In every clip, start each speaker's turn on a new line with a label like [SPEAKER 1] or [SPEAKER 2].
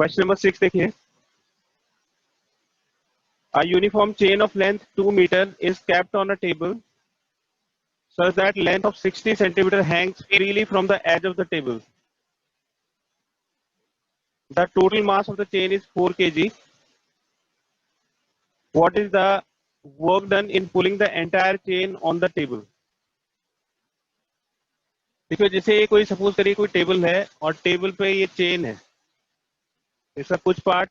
[SPEAKER 1] Question number 6 देखिए। A uniform chain of length 2 meter is kept on a table such that length of 60 centimeter hangs freely from the edge of the table. The total mass of the chain is 4 kg. What is the work done in pulling the entire chain on the table? देखिए, जैसे कोई suppose करिए कोई table है और table पे ये chain है, इसका कुछ पार्ट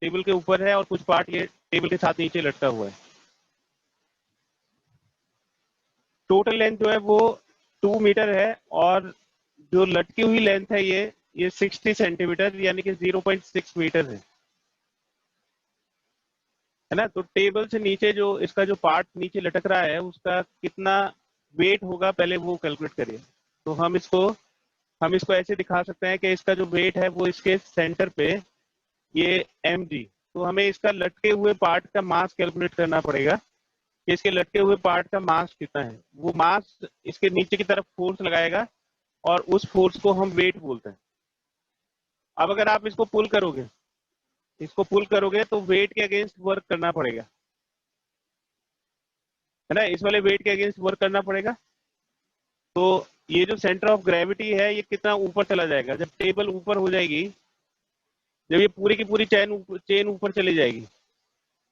[SPEAKER 1] टेबल के ऊपर है और कुछ पार्ट ये टेबल के साथ नीचे लटका हुआ है। टोटल लेंथ जो है वो 2 मीटर है और जो लटकी हुई लेंथ है ये 60 सेंटीमीटर यानी कि 0.6 मीटर है ना। तो टेबल से नीचे जो इसका जो पार्ट नीचे लटक रहा है उसका कितना वेट होगा पहले वो कैलकुलेट करिए। तो हम इसको ऐसे दिखा सकते हैं कि इसका जो वेट है वो इसके सेंटर पे ये mg, तो हमें इसका लटके हुए पार्ट का मास कैलकुलेट करना पड़ेगा कि इसके लटके हुए पार्ट का मास कितना है। वो मास इसके नीचे की तरफ फोर्स लगाएगा और उस फोर्स को हम वेट बोलते हैं। अब अगर आप इसको पुल करोगे तो वेट के अगेंस्ट वर्क करना पड़ेगा, है ना। इस वाले वेट के अगेंस्ट वर्क करना पड़ेगा। तो ये जो सेंटर ऑफ ग्रेविटी है ये कितना ऊपर चला जाएगा। जब टेबल ऊपर हो जाएगी, जब ये पूरी की पूरी चेन ऊपर चली जाएगी,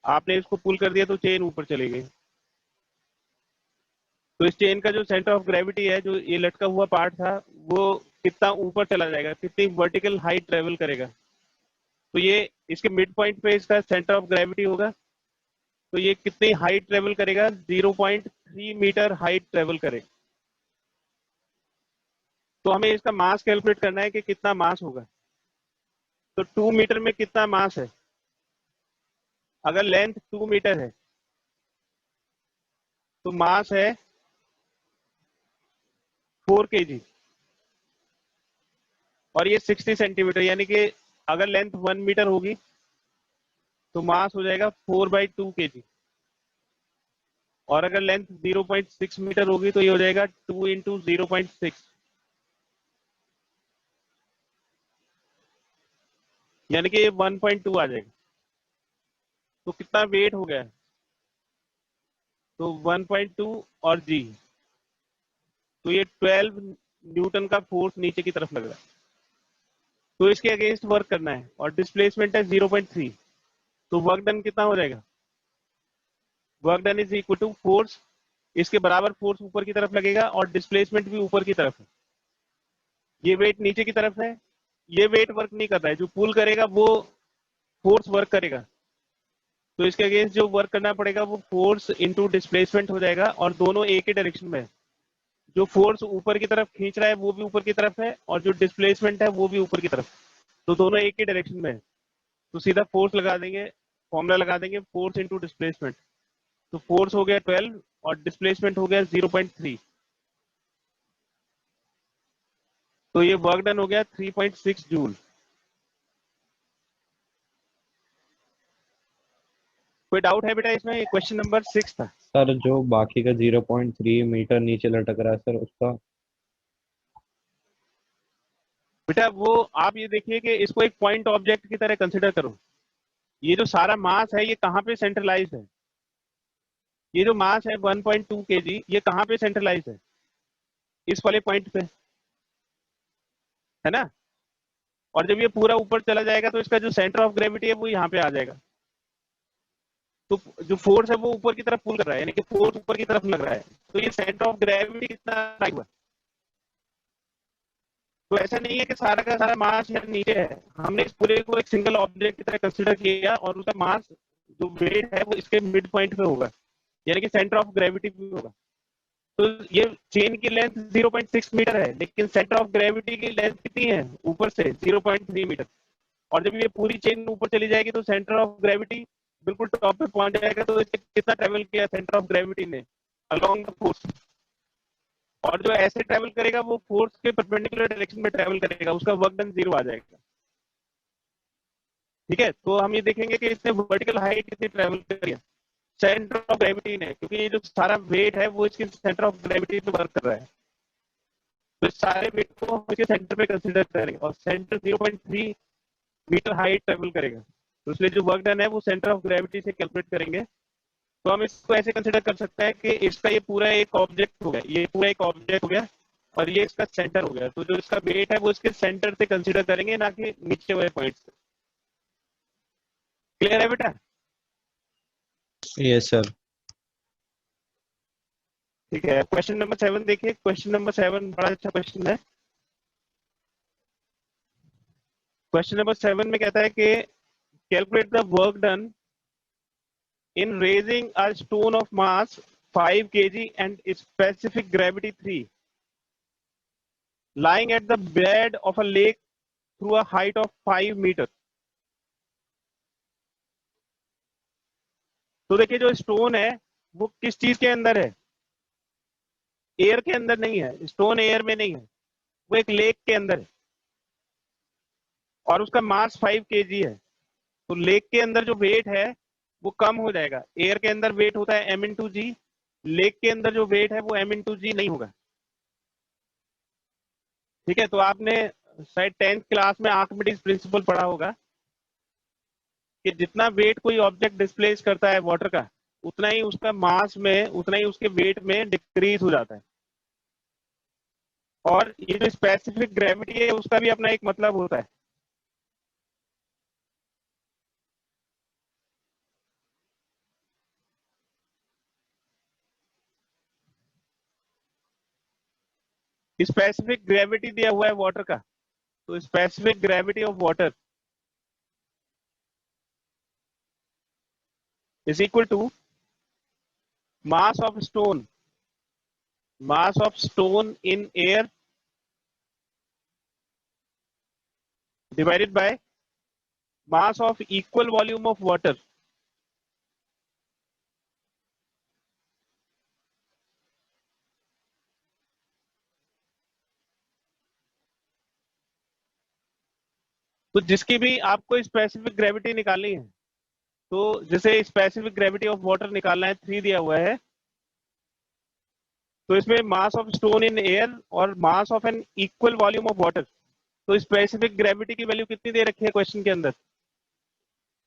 [SPEAKER 1] आपने इसको पुल कर दिया तो चेन ऊपर चली गई। तो इस चेन का जो सेंटर ऑफ ग्रेविटी है, जो ये लटका हुआ पार्ट था, वो कितना ऊपर चला जाएगा, कितनी वर्टिकल हाइट ट्रेवल करेगा। तो ये इसके मिड पॉइंट पे इसका सेंटर ऑफ ग्रेविटी होगा। तो ये कितनी हाइट ट्रेवल करेगा, 0.3 मीटर हाइट ट्रेवल करेगा। तो हमें इसका मास कैलकुलेट करना है कि कितना मास होगा। तो 2 मीटर में कितना मास है। अगर लेंथ 2 मीटर है तो मास है 4 kg और ये 60 सेंटीमीटर, यानी कि अगर लेंथ 1 मीटर होगी तो मास हो जाएगा 4/2 kg और अगर लेंथ 0.6 मीटर होगी तो ये हो जाएगा 2 × 0.6, यानी कि 1.2 आ जाएगा। तो कितना वेट हो गया, तो 1.2 और जी, तो ये 12 न्यूटन का फोर्स नीचे की तरफ लग रहा है। तो इसके अगेंस्ट वर्क करना है और डिस्प्लेसमेंट है 0.3, तो वर्क डन कितना हो जाएगा। Work done is equal to force, इसके बराबर फोर्स ऊपर की तरफ लगेगा और डिस्प्लेसमेंट भी ऊपर की तरफ है। ये वेट नीचे की तरफ है, ये वेट वर्क नहीं कर रहा है, जो पुल करेगा वो फोर्स वर्क करेगा। तो इसके अगेंस्ट जो वर्क करना पड़ेगा वो फोर्स इंटू डिस्प्लेसमेंट हो जाएगा और दोनों एक ही डायरेक्शन में है। जो फोर्स ऊपर की तरफ खींच रहा है वो भी ऊपर की तरफ है और जो डिस्प्लेसमेंट है वो भी ऊपर की तरफ, तो दोनों एक ही डायरेक्शन में है। तो सीधा फोर्स लगा देंगे, फॉर्मूला लगा देंगे, फोर्स इंटू डिस्प्लेसमेंट। तो फोर्स हो गया 12 और डिस्प्लेसमेंट हो गया 0.3, तो ये वर्क डन हो गया 3.6 जूल। कोई डाउट है बेटा इसमें। क्वेश्चन नंबर 6 था
[SPEAKER 2] सर। जो बाकी का 0.3 मीटर नीचे लटक रहा है सर, उसका
[SPEAKER 1] बेटा वो आप ये देखिए कि इसको एक पॉइंट ऑब्जेक्ट की तरह कंसिडर करो। ये जो सारा मास है ये कहाँ पे सेंट्रलाइज है। ये जो मास है 1.2 kg, ये कहाँ पे सेंट्रलाइज है, इस वाले पॉइंट पे, है ना। और जब ये पूरा ऊपर चला जाएगा तो इसका जो सेंटर ऑफ ग्रेविटी है वो यहाँ पे आ जाएगा। तो जो फोर्स है वो ऊपर की तरफ पुल कर रहा है, यानी कि फोर्स ऊपर की तरफ लग रहा है। तो ये सेंटर ऑफ ग्रेविटी कितना हुआ। तो ऐसा नहीं है कि सारा का सारा मास यहाँ नीचे है। हमने इस पूरे को एक सिंगल ऑब्जेक्ट की तरह कंसिडर किया और उसका मास जो वेट है वो इसके मिड पॉइंट पे होगा, यानी कि सेंटर ऑफ ग्रेविटी पे होगा। तो ये चेन की लेंथ 0.6 मीटर है, लेकिन सेंटर ऑफ ग्रेविटी की लेंथ कितनी है ऊपर से, 0.3 मीटर। और जब ये पूरी चेन ऊपर चली जाएगी तो सेंटर ऑफ ग्रेविटी बिल्कुल टॉप पे पहुंच जाएगा। तो इसने कितना ट्रेवल किया सेंटर ऑफ ग्रेविटी ने, अलोंग द फोर्स। और जो ऐसे ट्रेवल करेगा वो फोर्स के परपेंडिकुलर डायरेक्शन में ट्रेवल करेगा, उसका वर्क डन 0 आ जाएगा। ठीक है, तो हम ये देखेंगे कि इसने वर्टिकल हाइट कितनी ट्रेवल करी है सेंटर ऑफ ग्रेविटी ने, क्योंकि ये जो सारा वेट है वो इसके सेंटर ऑफ ग्रेविटी पे वर्क कर रहा है। तो सारे वेट को हम इसके सेंटर पे कंसीडर करेंगे और सेंटर 0.3 मीटर हाइट ट्रेवल करेगा, तो इसलिए जो वर्क डन है वो सेंटर ऑफ ग्रेविटी से कैलकुलेट करेंगे। तो हम इसको ऐसे कंसिडर कर सकते हैं कि इसका ये पूरा एक ऑब्जेक्ट हो गया, ये पूरा एक ऑब्जेक्ट हो गया और ये इसका सेंटर हो गया, तो जो इसका वेट है वो इसके सेंटर से कंसिडर करेंगे, ना कि नीचे वाले पॉइंट से। क्लियर है बेटा?
[SPEAKER 2] Yes sir.
[SPEAKER 1] ठीक है, क्वेश्चन नंबर 7 देखिए। क्वेश्चन नंबर 7 बड़ा अच्छा क्वेश्चन है। क्वेश्चन नंबर 7 में कहता है कि calculate the work done in raising a stone of mass 5 kg and specific gravity 3 lying at the bed of a lake through a height of 5 meters। तो देखिए जो स्टोन है वो किस चीज के अंदर है? एयर के अंदर नहीं है, स्टोन एयर में नहीं है, वो एक लेक के अंदर है और उसका मास 5 kg है। तो लेक के अंदर जो वेट है वो कम हो जाएगा। एयर के अंदर वेट होता है m/g, लेक के अंदर जो वेट है वो m/g नहीं होगा। ठीक है, तो आपने शायद 10th क्लास में आर्किमिडीज प्रिंसिपल पढ़ा होगा कि जितना वेट कोई ऑब्जेक्ट डिस्प्लेस करता है वाटर का, उतना ही उसका मास में, उतना ही उसके वेट में डिक्रीज हो जाता है। और ये जो स्पेसिफिक ग्रेविटी है उसका भी अपना एक मतलब होता है। स्पेसिफिक ग्रेविटी दिया हुआ है वाटर का, तो specific gravity of water is equal to mass of stone, mass of stone in air divided by mass of equal volume of water. तो जिसकी भी आपको स्पेसिफिक ग्रेविटी निकालनी है, तो जैसे स्पेसिफिक ग्रेविटी ऑफ वाटर निकालना है, 3 दिया हुआ है, तो इसमें mass of stone in air और mass of an equal volume of water. तो स्पेसिफिक ग्रेविटी की वैल्यू कितनी दे रखी है क्वेश्चन के अंदर?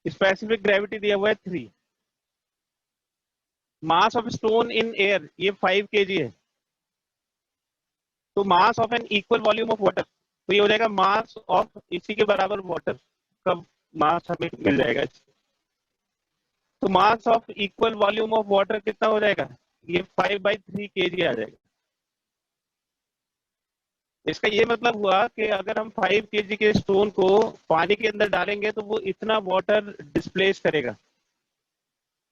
[SPEAKER 1] स्पेसिफिक ग्रेविटी दिया हुआ है 3। Mass of stone in air ये 5 kg है, तो mass of an equal volume of water, तो ये हो जाएगा मास ऑफ इसी के बराबर वाटर का मास हमें मिल जाएगा। तो mass of equal volume of water कितना हो जाएगा? ये 5/3 kg आ जाएगा। इसका ये मतलब हुआ कि अगर हम 5 kg के स्टोन को पानी के अंदर डालेंगे तो वो इतना वाटर डिस्प्लेस करेगा।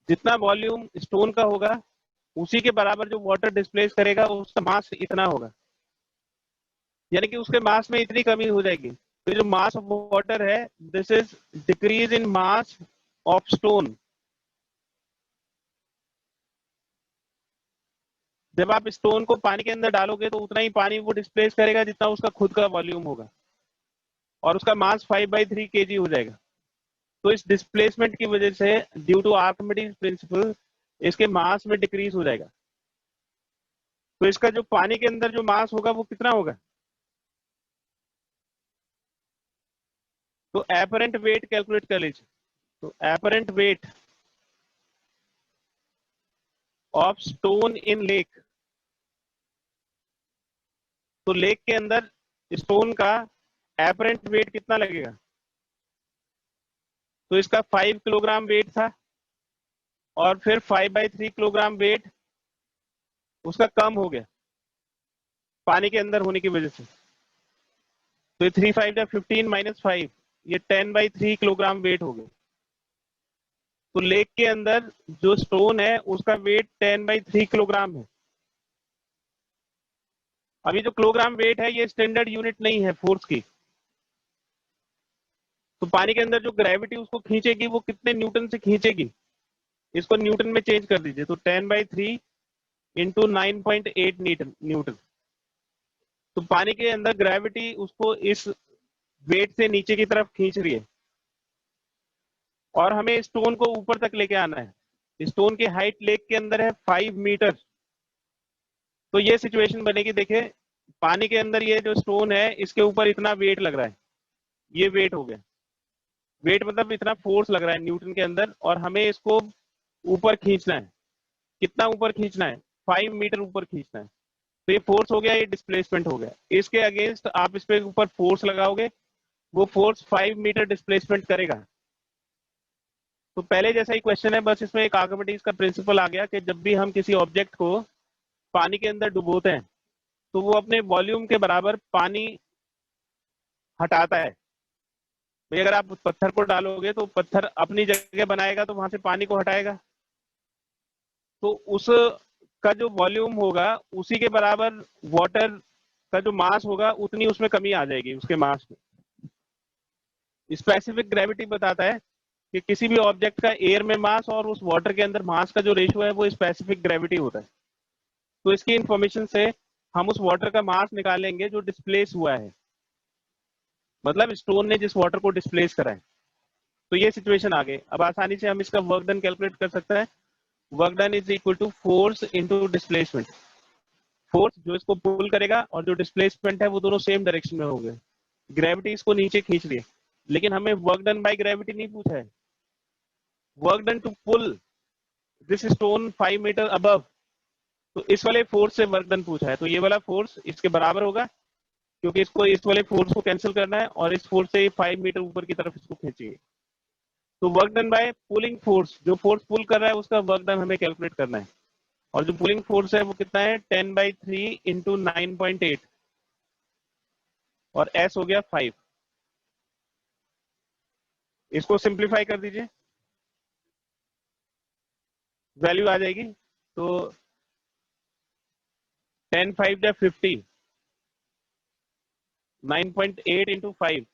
[SPEAKER 1] जितना वॉल्यूम स्टोन का होगा उसी के बराबर जो वाटर डिस्प्लेस करेगा उसका मास इतना होगा, यानी कि उसके मास में इतनी कमी हो जाएगी। तो जो मास ऑफ वाटर है, this is decrease in mass of stone. जब आप स्टोन को पानी के अंदर डालोगे तो उतना ही पानी वो डिस्प्लेस करेगा जितना उसका खुद का वॉल्यूम होगा, और उसका मास 5/3 kg हो जाएगा। तो इस डिस्प्लेसमेंट की वजह से ड्यू टू आर्किमिडीज प्रिंसिपल इसके मास में डिक्रीज हो जाएगा। तो इसका जो पानी के अंदर जो मास होगा वो कितना होगा? तो एपरेंट वेट कैलकुलेट कर लीजिए। तो apparent weight of stone in lake, तो लेक के अंदर स्टोन का एपरेंट वेट कितना लगेगा? तो इसका 5 किलोग्राम वेट था और फिर 5/3 किलोग्राम वेट उसका कम हो गया पानी के अंदर होने की वजह से। तो ये 3 5 15 माइनस 5, ये 10/3 किलोग्राम वेट हो गया। तो लेक के अंदर जो स्टोन है उसका वेट 10/3 किलोग्राम है। अभी जो किलोग्राम वेट है ये स्टैंडर्ड यूनिट नहीं है फोर्स की। तो पानी के अंदर जो ग्रेविटी उसको खींचेगी वो कितने न्यूटन से खींचेगी, इसको न्यूटन में चेंज कर दीजिए। तो 10/3 इंटू 9.8 न्यूटन। तो पानी के अंदर ग्रेविटी उसको इस वेट से नीचे की तरफ खींच रही है और हमें स्टोन को ऊपर तक लेके आना है। स्टोन की हाइट लेक के अंदर है 5 मीटर। तो ये सिचुएशन बनेगी, देखिए पानी के अंदर ये जो स्टोन है इसके ऊपर इतना वेट लग रहा है, ये वेट हो गया। वेट मतलब इतना फोर्स लग रहा है न्यूटन के अंदर, और हमें इसको ऊपर खींचना है। कितना ऊपर खींचना है? 5 मीटर ऊपर खींचना है। तो ये फोर्स हो गया, ये डिस्प्लेसमेंट हो गया। इसके अगेंस्ट आप इस पे ऊपर फोर्स लगाओगे, वो फोर्स 5 मीटर डिस्प्लेसमेंट करेगा। तो पहले जैसा ही क्वेश्चन है, बस इसमें एक आर्किमिडीज का प्रिंसिपल आ गया कि जब भी हम किसी ऑब्जेक्ट को पानी के अंदर डुबोते हैं तो वो अपने वॉल्यूम के बराबर पानी हटाता है। भाई अगर आप पत्थर को डालोगे तो पत्थर अपनी जगह बनाएगा, तो वहां से पानी को हटाएगा। तो उस का जो वॉल्यूम होगा उसी के बराबर वाटर का जो मास होगा उतनी उसमें कमी आ जाएगी उसके मास में। स्पेसिफिक ग्रेविटी बताता है कि किसी भी ऑब्जेक्ट का एयर में मास और उस वाटर के अंदर मास का जो रेशियो है वो स्पेसिफिक ग्रेविटी होता है। तो इसकी इंफॉर्मेशन से हम उस वाटर का मास निकालेंगे जो डिस्प्लेस हुआ है, मतलब स्टोन ने जिस वाटर को डिस्प्लेस करा है। तो ये सिचुएशन आ गई। अब आसानी से हम इसका वर्क डन कैलकुलेट कर सकते हैं। Work done is equal to force into displacement. Force जो इसको पुल करेगा और जो डिस्प्लेसमेंट है वो दोनों सेम डायरेक्शन में हो गए। ग्रेविटी इसको नीचे खींच रही है, लेकिन हमें वर्क डन बाय ग्रेविटी नहीं पूछा है। Work done to pull this stone 5 metre above, तो इस वाले फोर्स से वर्क डन पूछा है। तो ये वाला फोर्स इसके बराबर होगा, क्योंकि इसको इस वाले फोर्स को कैंसिल करना है और इस फोर्स से 5 मीटर ऊपर की तरफ इसको खींचिए। तो work done bye pulling force, जो फोर्स पुल कर रहा है उसका वर्क डन हमें कैलकुलेट करना है। और जो पुलिंग फोर्स है वो कितना है? 10/3 इंटू 9.8, और एस हो गया 5। इसको सिंप्लीफाई कर दीजिए, वैल्यू आ जाएगी। तो 10 5 या 50, 9.8 इंटू 5,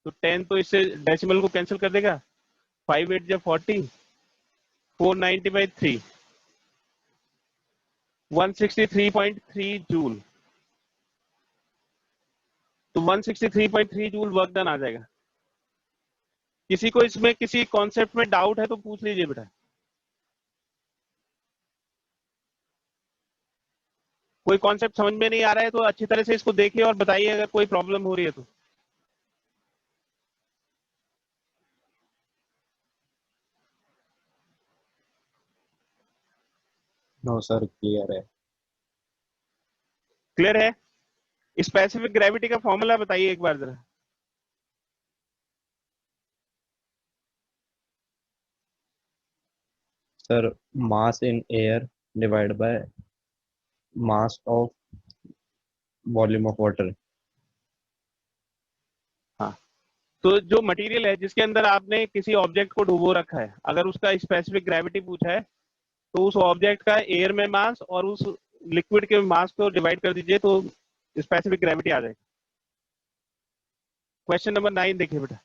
[SPEAKER 1] तो 10 तो इससे डेसिमल को कैंसिल कर देगा। 5 8 या 40, 490/3, 163.3 जूल। तो 163.3 जूल वर्क डन आ जाएगा। किसी को इसमें किसी कॉन्सेप्ट में डाउट है तो पूछ लीजिए बेटा। कोई कॉन्सेप्ट समझ में नहीं आ रहा है तो अच्छी तरह से इसको देखिए और बताइए अगर कोई प्रॉब्लम हो रही है तो।
[SPEAKER 2] नो सर, क्लियर है।
[SPEAKER 1] क्लियर है? स्पेसिफिक ग्रेविटी का फॉर्मूला बताइए एक बार जरा।
[SPEAKER 2] Sir, mass in air divide by mass of volume of water.
[SPEAKER 1] हाँ, तो जो मटेरियल है जिसके अंदर आपने किसी ऑब्जेक्ट को डुबो रखा है, अगर उसका स्पेसिफिक ग्रेविटी पूछा है तो उस ऑब्जेक्ट का एयर में मास और उस लिक्विड के मास को डिवाइड कर दीजिए, तो स्पेसिफिक ग्रेविटी आ जाएगी। क्वेश्चन नंबर 9 देखिए बेटा।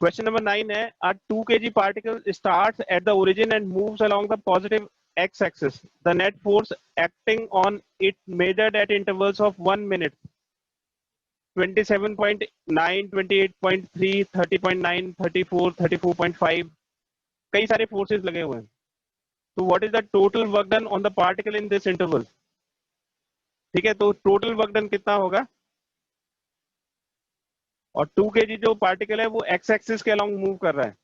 [SPEAKER 1] क्वेश्चन नंबर 9 है, a 2 kg particle starts at the origin and moves along the positive x axis. The net force acting on it measured at intervals of 1 minute, 27.9, 28.3, 30.9, 34, 34.5, कई सारे forces लगे हुए हैं। तो what is the total work done on the particle in this interval? ठीक है, तो total work done कितना होगा? और 2 kg जो पार्टिकल है वो एक्स एक्सिस के अलोंग मूव कर रहा है।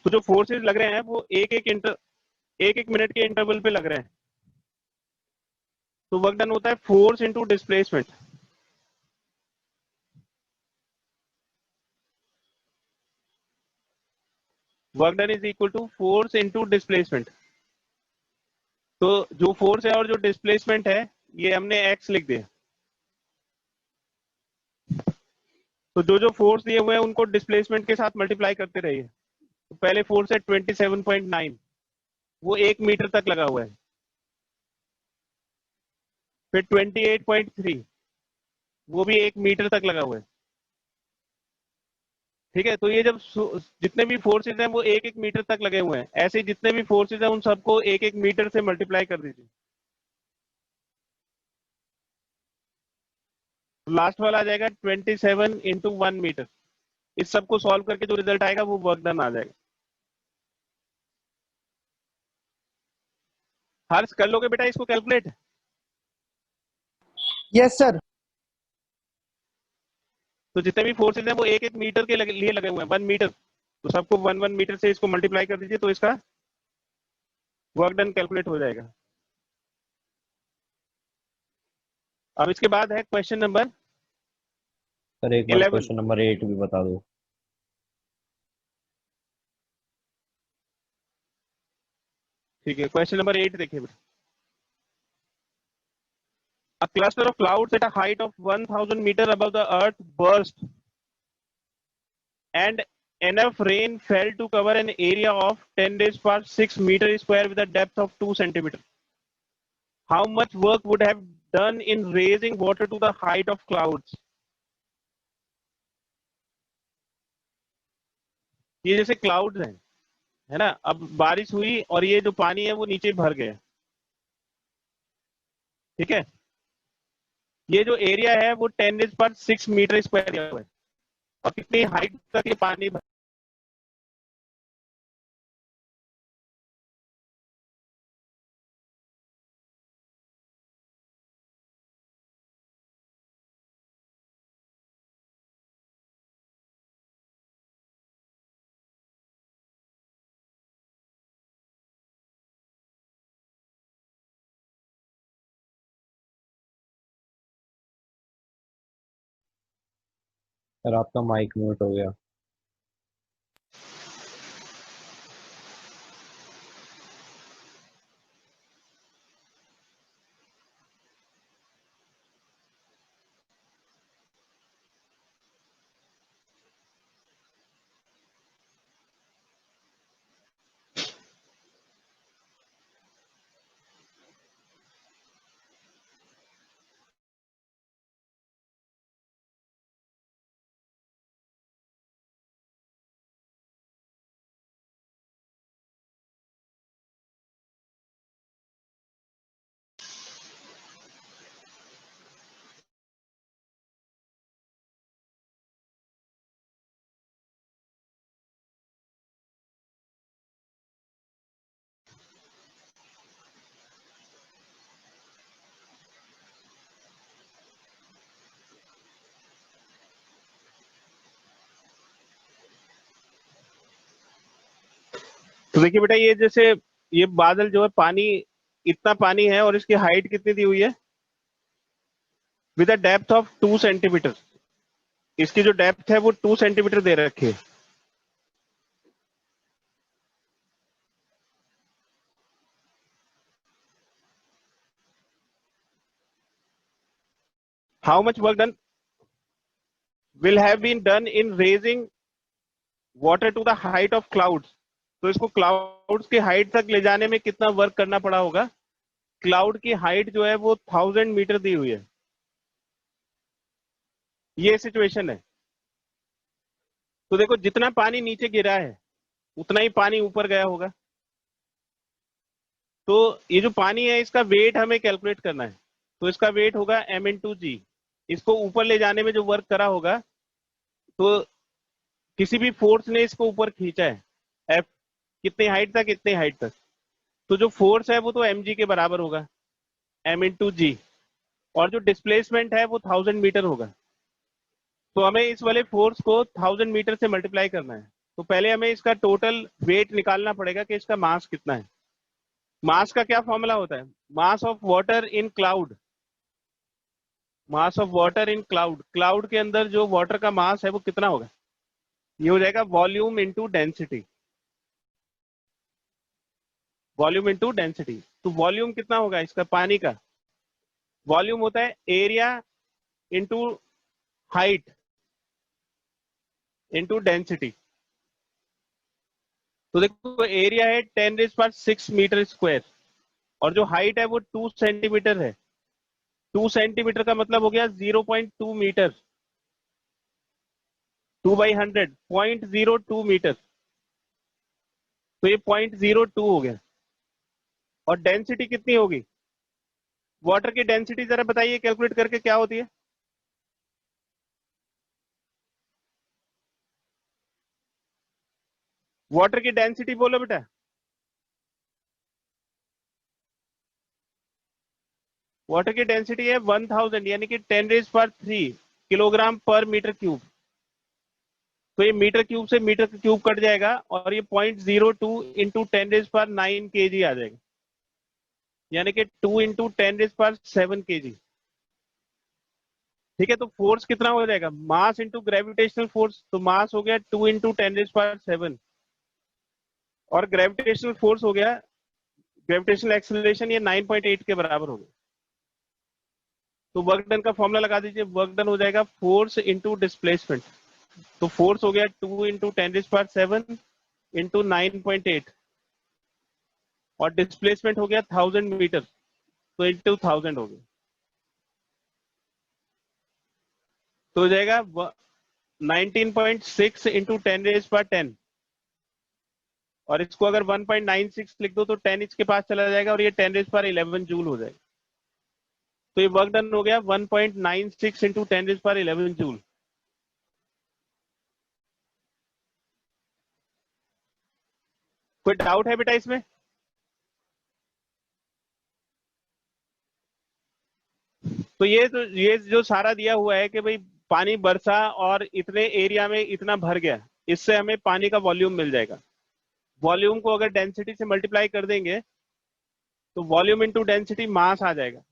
[SPEAKER 1] तो जो फोर्सेस लग रहे हैं वो एक एक मिनट के इंटरवल पे लग रहे हैं। तो वर्क डन होता है force into displacement. Work done is equal to force into displacement. तो जो फोर्स है और जो डिस्प्लेसमेंट है ये हमने एक्स लिख दिया। तो जो जो फोर्स दिए हुए हैं उनको डिस्प्लेसमेंट के साथ मल्टीप्लाई करते रहिए। तो पहले फोर्स है 27.9, वो 1 मीटर तक लगा हुआ है। फिर 28.3, वो भी 1 मीटर तक लगा हुआ है। ठीक है, तो ये जब जितने भी फोर्सेज हैं वो 1 1 मीटर तक लगे हुए हैं, ऐसे जितने भी फोर्सेज हैं उन सबको 1 1 मीटर से मल्टीप्लाई कर दीजिए। लास्ट वाला आ जाएगा 27 इंटू 1 मीटर। इस सबको सॉल्व करके जो रिजल्ट आएगा वो वर्क डन आ जाएगा। हर्ष कर लोगे बेटा इसको कैलकुलेट?
[SPEAKER 3] Yes sir.
[SPEAKER 1] तो जितने भी फोर्सेज हैं वो एक एक मीटर के लिए लगे हुए हैं, 1 मीटर। तो सबको 1 मीटर से इसको मल्टीप्लाई कर दीजिए, तो इसका वर्क डन कैलकुलेट हो जाएगा। अब इसके बाद है क्वेश्चन नंबर
[SPEAKER 2] सर एक बार
[SPEAKER 1] 11।
[SPEAKER 2] क्वेश्चन नंबर 8 भी बता दो।
[SPEAKER 1] ठीक है, क्वेश्चन नंबर 8 देखिए बेटा। A cluster of clouds at a height of 1000 meter above the earth burst and enough rain fell to cover an area of 10 raised power 6 meter square with a depth of 2 centimeter. How much work would have done in raising water to the height of clouds? ये जैसे clouds हैं, है ना, अब बारिश हुई और ये जो पानी है वो नीचे भर गया। ठीक है, ये जो एरिया है वो 10 रेज़ पर 6 मीटर स्क्वायर है और कितनी हाइट तक ये पानी भर।
[SPEAKER 2] सर आपका माइक म्यूट हो गया।
[SPEAKER 1] तो देखिए बेटा, ये जैसे ये बादल जो है, पानी इतना पानी है और इसकी हाइट कितनी दी हुई है? With a depth of 2 centimetre. इसकी जो डेप्थ है वो 2 सेंटीमीटर दे रखी है। How much work done will have been done in raising water to the height of clouds? तो इसको क्लाउड्स की हाइट तक ले जाने में कितना वर्क करना पड़ा होगा? क्लाउड की हाइट जो है वो 1000 मीटर दी हुई है। ये सिचुएशन है। तो देखो, जितना पानी नीचे गिरा है उतना ही पानी ऊपर गया होगा। तो ये जो पानी है इसका वेट हमें कैलकुलेट करना है। तो इसका वेट होगा m/g। इसको ऊपर ले जाने में जो वर्क करा होगा, तो किसी भी फोर्स ने इसको ऊपर खींचा है, F कितनी हाइट तक, इतनी हाइट तक। तो जो फोर्स है वो तो mg के बराबर होगा, m/g। और जो डिस्प्लेसमेंट है वो 1000 मीटर होगा। तो हमें इस वाले फोर्स को 1000 मीटर से मल्टीप्लाई करना है। तो पहले हमें इसका टोटल वेट निकालना पड़ेगा कि इसका मास कितना है। मास का क्या फॉर्मूला होता है? Mass of water in cloud. Mass of water in cloud, cloud के अंदर जो वाटर का मास है वो कितना होगा? ये हो जाएगा volume into density. Volume into density. तो वॉल्यूम कितना होगा इसका, पानी का? वॉल्यूम होता है area into height into density. तो देखो, एरिया है 10⁶ मीटर स्क्वायर और जो हाइट है वो 2 सेंटीमीटर है। 2 सेंटीमीटर का मतलब हो गया 0.2 मीटर। 2/100 0.02 मीटर। तो ये 0.02 हो गया। और डेंसिटी कितनी होगी? वाटर की डेंसिटी जरा बताइए कैलकुलेट करके क्या होती है? वाटर की डेंसिटी बोलो बेटा। वाटर की डेंसिटी है 1000 यानी कि 10⁻³ किलोग्राम पर मीटर क्यूब। तो ये मीटर क्यूब से मीटर क्यूब कट जाएगा और ये 0.02 इंटू 10⁹ kg आ जाएगा, यानी कि 2 इंटू 10⁷ kg। ठीक है, तो फोर्स कितना हो जाएगा, मास इंटू ग्रेविटेशनल फोर्स। तो मास हो गया 2 इंटू 10⁷, और ग्रेविटेशनल फोर्स हो गया, ग्रेविटेशनल एक्सेलरेशन ये 9.8 के बराबर हो गया। तो वर्क डन का फॉर्मूला लगा दीजिए, वर्क डन हो जाएगा फोर्स इंटू डिस्प्लेसमेंट। तो फोर्स हो गया 2 इंटू 10⁷ इंटू 9.8, और डिस्प्लेसमेंट हो गया 1000 मीटर, तो इंटू 1000 हो गया। तो हो जाएगा 19.6 इंटू 10⁻10, और इसको अगर 1.96 लिख दो तो 10 इसके पास चला जाएगा और ये 10⁻11 जूल हो जाएगा। तो ये वर्क डन हो गया 1.96 इंटू 10⁻11 जूल। कोई डाउट है बेटा इसमें? तो ये जो सारा दिया हुआ है कि भाई पानी बरसा और इतने एरिया में इतना भर गया, इससे हमें पानी का वॉल्यूम मिल जाएगा। वॉल्यूम को अगर डेंसिटी से मल्टीप्लाई कर देंगे तो वॉल्यूम इंटू डेंसिटी मास आ जाएगा।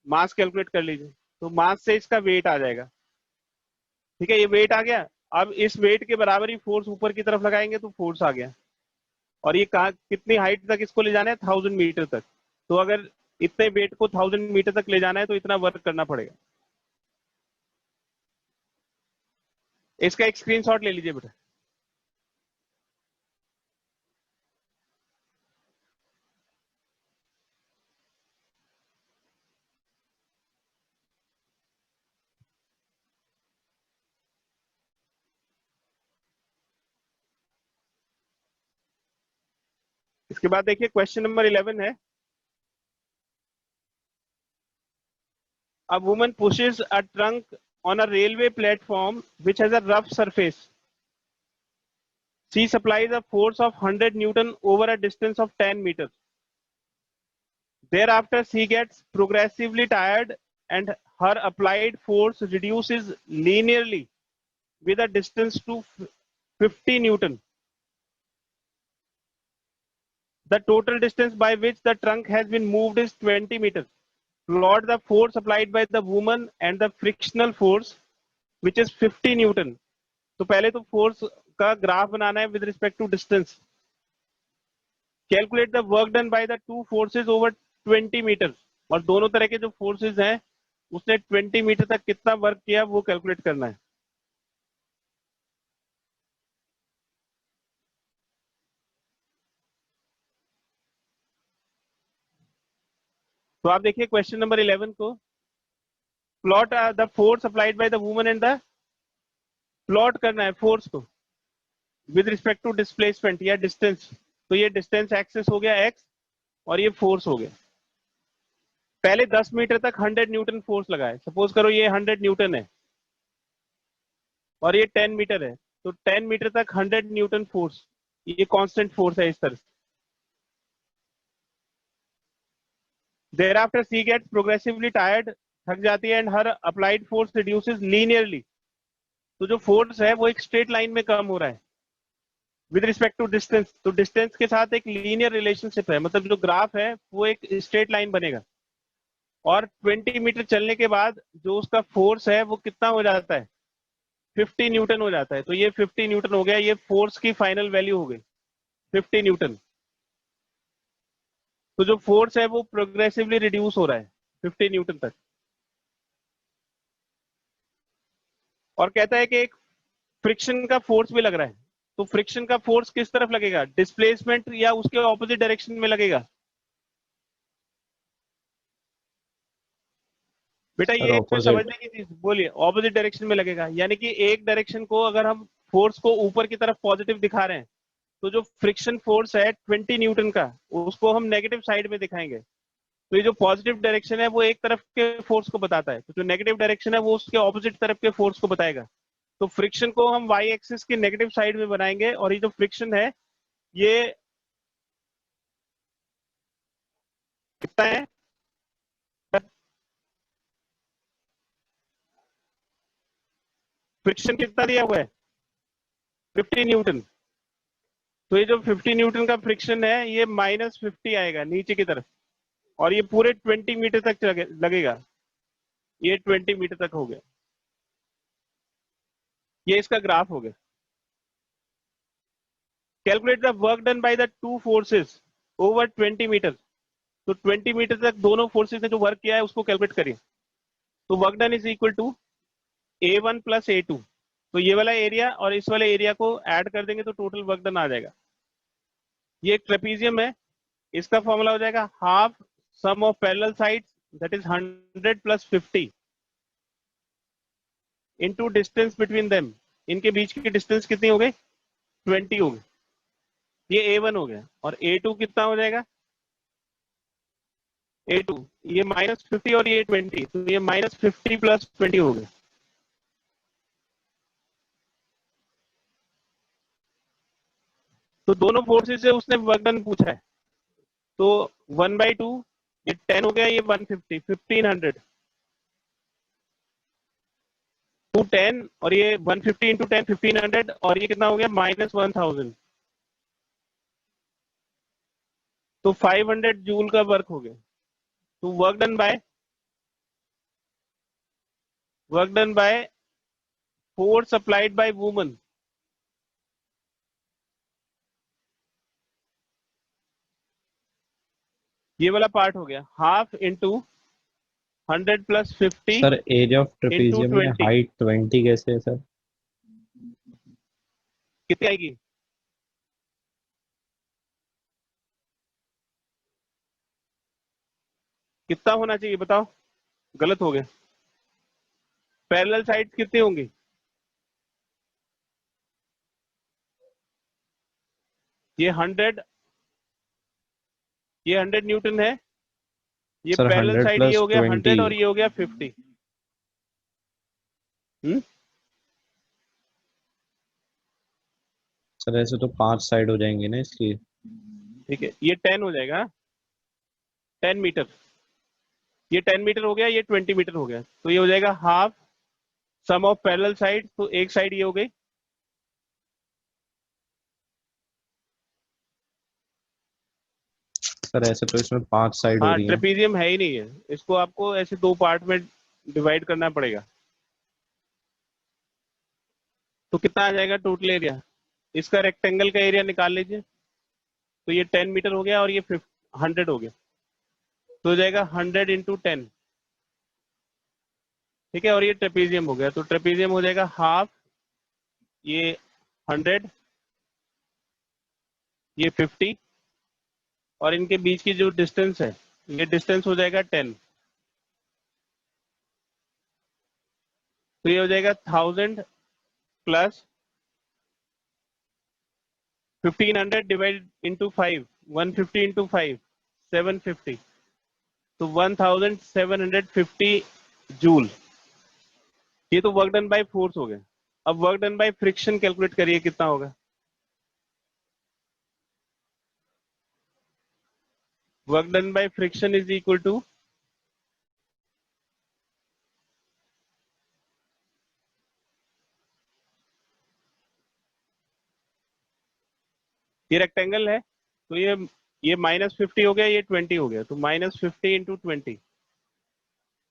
[SPEAKER 1] मास कैलकुलेट कर लीजिए, तो मास से इसका वेट आ जाएगा। ठीक है, ये वेट आ गया। अब इस वेट के बराबर ही फोर्स ऊपर की तरफ लगाएंगे तो फोर्स आ गया। और ये कहा कितनी हाइट तक इसको ले जाना है, 1000 मीटर तक। तो अगर इतने वेट को 1000 मीटर तक ले जाना है तो इतना वर्क करना पड़ेगा। इसका एक स्क्रीनशॉट ले लीजिए बेटा। इसके बाद देखिए क्वेश्चन नंबर 11 है, a woman pushes a trunk on a railway platform which has a rough surface. She supplies a force of 100 Newton over a distance of 10 meters. Thereafter, she gets progressively tired and her applied force reduces linearly with a distance to 50 Newton. The total distance by which the trunk has been moved is 20 meters. Plot the force applied by the woman and the frictional force which is 50 Newton. तो पहले तो force का graph बनाना है with respect to distance. Calculate the work done by the two forces over 20 metre, और दोनों तरह के जो फोर्सेज हैं उसने 20 मीटर तक कितना वर्क किया वो कैलकुलेट करना है। तो आप देखिए क्वेश्चन नंबर 11 को, plot the force applied by the woman and the, plot करना है फोर्स को विद रिस्पेक्ट टू डिस्प्लेसमेंट या डिस्टेंस। तो ये डिस्टेंस एक्सेस हो गया x और ये फोर्स हो गया। पहले 10 मीटर तक 100 न्यूटन फोर्स लगाए, सपोज करो ये 100 न्यूटन है और ये 10 मीटर है, तो 10 मीटर तक 100 न्यूटन फोर्स, ये कांस्टेंट फोर्स है इस तरह से। Thereafter she gets progressively tired, थक जाती है, and her applied force reduces linearly. तो जो फोर्स है वो एक स्ट्रेट लाइन में कम हो रहा है विद रिस्पेक्ट टू डिस्टेंस। तो डिस्टेंस के साथ एक लीनियर रिलेशनशिप है, मतलब जो ग्राफ है वो एक स्ट्रेट लाइन बनेगा। और 20 मीटर चलने के बाद जो उसका फोर्स है वो कितना हो जाता है, 50 न्यूटन हो जाता है। तो ये 50 न्यूटन हो गया, ये फोर्स की फाइनल वैल्यू हो गई 50 न्यूटन। तो जो फोर्स है वो प्रोग्रेसिवली रिड्यूस हो रहा है 50 न्यूटन तक। और कहता है कि एक फ्रिक्शन का फोर्स भी लग रहा है। तो फ्रिक्शन का फोर्स किस तरफ लगेगा, डिस्प्लेसमेंट या उसके ऑपोजिट डायरेक्शन में लगेगा? बेटा ये इसमें
[SPEAKER 2] ऑपोजिट।
[SPEAKER 1] समझने की चीज, बोलिए। ऑपोजिट डायरेक्शन में लगेगा, यानी कि एक डायरेक्शन को अगर हम फोर्स को ऊपर की तरफ पॉजिटिव दिखा रहे हैं तो जो फ्रिक्शन फोर्स है 20 न्यूटन का, उसको हम नेगेटिव साइड में दिखाएंगे। तो ये जो पॉजिटिव डायरेक्शन है वो एक तरफ के फोर्स को बताता है, तो जो नेगेटिव डायरेक्शन है वो उसके ऑपोजिट तरफ के फोर्स को बताएगा। तो फ्रिक्शन को हम वाई एक्सिस की नेगेटिव साइड में बनाएंगे, और ये जो फ्रिक्शन है ये कितना है? फ्रिक्शन कितना दिया हुआ है? 50 न्यूटन। तो ये जो 50 न्यूटन का फ्रिक्शन है ये -50 आएगा नीचे की तरफ, और ये पूरे 20 मीटर तक लगेगा। ये 20 मीटर तक हो गया। ये इसका ग्राफ हो गया। Calculate the work done by the two forces over 20 metre. तो 20 मीटर तक दोनों फोर्सेस ने जो वर्क किया है उसको कैलकुलेट करिए। तो work done is equal to A1 + A2। तो ये वाला एरिया और इस वाले एरिया को ऐड कर देंगे तो टोटल वर्क डन आ जाएगा। ये एक ट्रेपीजियम है, इसका फॉर्मूला हो जाएगा half sum of parallel sides that is 100 + 50 into distance between them. इनके बीच की डिस्टेंस कितनी हो गई? 20 हो गई। ये A1 हो गया। और A2 कितना हो जाएगा? A2 ये -50 और ये 20, तो ये -50 + 20 हो गया। तो दोनों फोर्सेस से उसने वर्क डन पूछा है। तो 1/2 ये 10 हो गया, ये 150 1500 टू 10, और ये 150 इंटू 10 1500, और ये कितना हो गया? -1000। तो 500 जूल का वर्क हो गया। तो work done by force applied by woman. ये वाला पार्ट हो गया half into 100 + 50
[SPEAKER 2] sir area of
[SPEAKER 1] into
[SPEAKER 2] trapezium में
[SPEAKER 1] 20।
[SPEAKER 2] हाइट 20 कैसे है सर?
[SPEAKER 1] कितनी आएगी? कितना होना चाहिए बताओ? गलत हो गया। पैरेलल साइड्स कितनी होंगी? ये 100, ये 100 न्यूटन है। ये
[SPEAKER 2] सर
[SPEAKER 1] पैरेलल
[SPEAKER 2] 100
[SPEAKER 1] साइड ये
[SPEAKER 2] +
[SPEAKER 1] हो गया
[SPEAKER 2] 20।
[SPEAKER 1] 100 और ये हो गया 50। हम्म।
[SPEAKER 2] सर ऐसे तो 5 साइड हो जाएंगे ना इसलिए।
[SPEAKER 1] ठीक है, ये 10 हो जाएगा। 10 मीटर। ये 10 मीटर हो गया, ये 20 मीटर हो गया, तो ये हो जाएगा half sum of parallel side. तो एक साइड ये हो गई।
[SPEAKER 2] सर ऐसे तो इसमें 5 साइड हो
[SPEAKER 1] हाँ,
[SPEAKER 2] रही हैं।
[SPEAKER 1] ट्रेपीजियम है ही नहीं है, इसको आपको ऐसे दो पार्ट में डिवाइड करना पड़ेगा। तो कितना आ जाएगा टोटल एरिया? इसका रेक्टेंगल का एरिया निकाल लीजिए। तो ये 10 मीटर हो गया और ये 100 हो गया, तो हो जाएगा 100 × 10। ठीक है, और ये ट्रेपीजियम हो गया, तो ट्रेपीजियम हो जाएगा हाफ ये 100, ये 50, और इनके बीच की जो डिस्टेंस है ये डिस्टेंस हो जाएगा 10। तो ये हो जाएगा 1000 प्लस 1500 डिवाइड इंटू 5, 150 इंटू 5 750। तो 1750 जूल। ये तो वर्क डन बाय फोर्स हो गया। अब work done by friction calculate करिए कितना होगा। Work done by friction is equal to, ये रेक्टेंगल है तो ये -50 हो गया, ये 20 हो गया, तो -50 इंटू 20